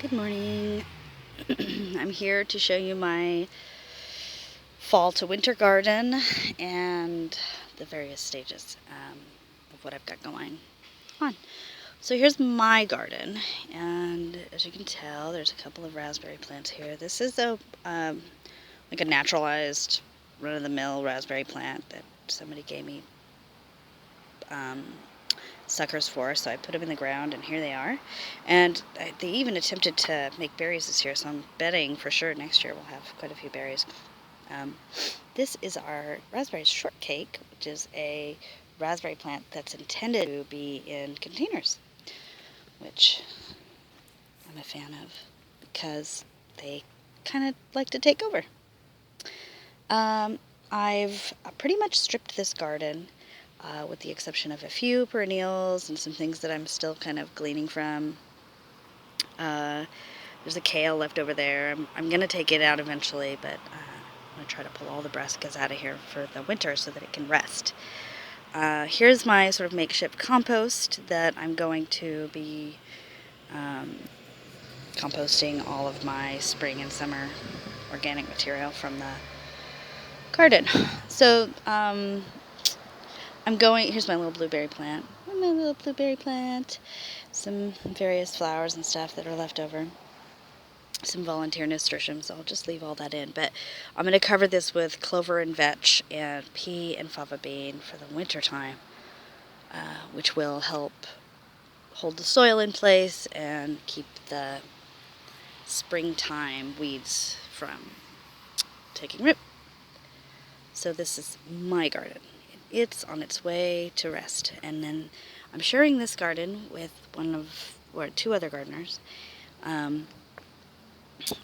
Good morning. I'm here to show you my fall to winter garden and the various stages of what I've got going on. So here's my garden, and as you can tell, there's a couple of raspberry plants here. This is like a naturalized, run-of-the-mill raspberry plant that somebody gave me suckers for, so I put them in the ground, and here they are. And they even attempted to make berries this year, so I'm betting for sure next year we'll have quite a few berries. This is our raspberry shortcake, which is a raspberry plant that's intended to be in containers, which I'm a fan of because they kind of like to take over. I've pretty much stripped this garden, with the exception of a few perennials and some things that I'm still kind of gleaning from. There's a kale left over there. I'm going to take it out eventually, but I'm going to try to pull all the brassicas out of here for the winter so that it can rest. Here's my sort of makeshift compost that I'm going to be composting all of my spring and summer organic material from the garden. So here's my little blueberry plant. Some various flowers and stuff that are left over. Some volunteer nasturtiums. I'll just leave all that in. But I'm going to cover this with clover and vetch and pea and fava bean for the winter time, which will help hold the soil in place and keep the springtime weeds from taking root. So this is my garden. It's on its way to rest. And then I'm sharing this garden with two other gardeners.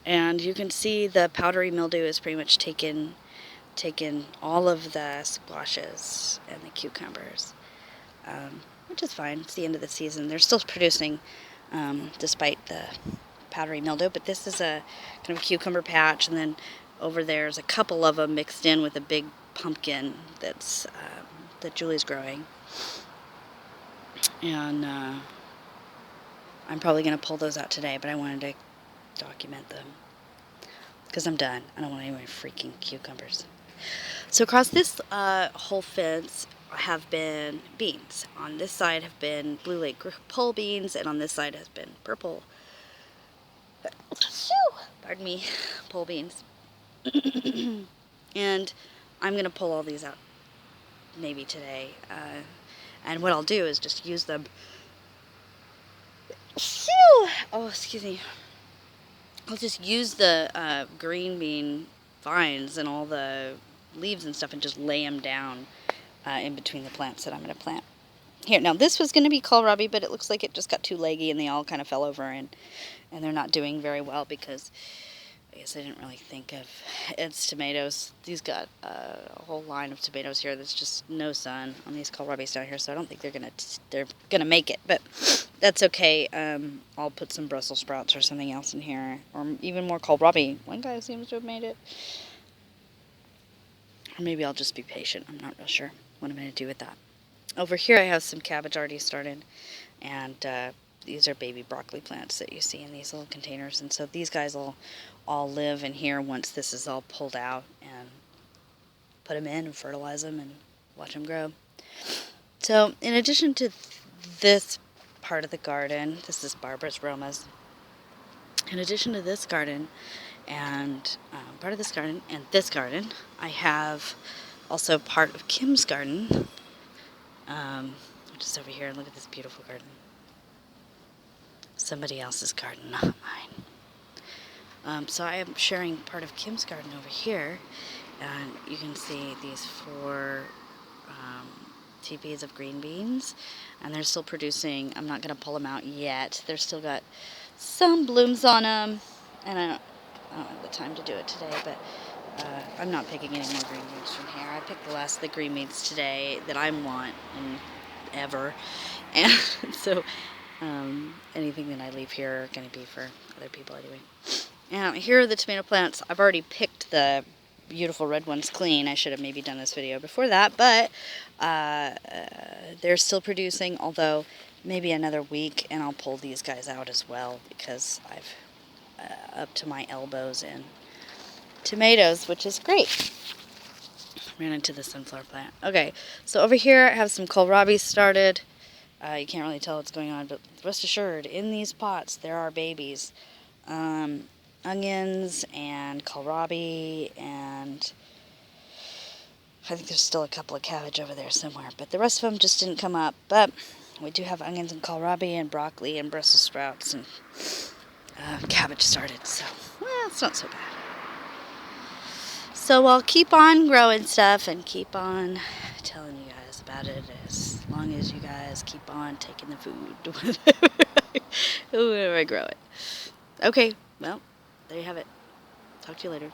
And you can see the powdery mildew has pretty much taken all of the squashes and the cucumbers, which is fine. It's the end of the season. They're still producing despite the powdery mildew, but this is a kind of cucumber patch, and then over there's a couple of them mixed in with a big pumpkin that Julie's growing. And I'm probably going to pull those out today, but I wanted to document them because I'm done. I don't want any more freaking cucumbers. So across this whole fence have been beans. On this side have been Blue Lake pole beans, and on this side has been purple, pardon me, pole beans. And I'm going to pull all these out maybe today. And what I'll do is just use them. Oh, excuse me. I'll just use the green bean vines and all the leaves and stuff and just lay them down in between the plants that I'm going to plant. Here, now this was going to be kohlrabi, but it looks like it just got too leggy and they all kind of fell over, and they're not doing very well because I guess I didn't really think of its tomatoes. These got a whole line of tomatoes here. There's just no sun on these kohlrabis down here, so I don't think they're gonna make it. But that's okay. I'll put some Brussels sprouts or something else in here, or even more kohlrabi. One guy seems to have made it. Or maybe I'll just be patient. I'm not real sure what I'm gonna do with that. Over here I have some cabbage already started, and these are baby broccoli plants that you see in these little containers, and so these guys will all live in here once this is all pulled out, and put them in and fertilize them and watch them grow. So in addition to this part of the garden, this is Barbara's Romas. In addition to this garden and part of this garden and this garden, I have also part of Kim's garden, which is over here. Look at this beautiful garden. Somebody else's garden, not mine. So I am sharing part of Kim's garden over here, and you can see these 4 teepees of green beans, and they're still producing. I'm not going to pull them out yet. They're still got some blooms on them, and I don't have the time to do it today, but I'm not picking any more green beans from here. I picked the last of the green beans today that I want in ever, and so anything that I leave here are going to be for other people anyway. Now, here are the tomato plants. I've already picked the beautiful red ones clean. I should have maybe done this video before that, but they're still producing, although maybe another week and I'll pull these guys out as well because I've up to my elbows in tomatoes, which is great. Ran into the sunflower plant. Okay, so over here I have some kohlrabi started. You can't really tell what's going on, but rest assured, in these pots there are babies. Onions and kohlrabi, and I think there's still a couple of cabbage over there somewhere, but the rest of them just didn't come up. But we do have onions and kohlrabi and broccoli and Brussels sprouts and cabbage started, so it's not so bad. So I'll keep on growing stuff and keep on telling you guys about it as long as you guys keep on taking the food whenever I grow it. Okay, well, there you have it. Talk to you later.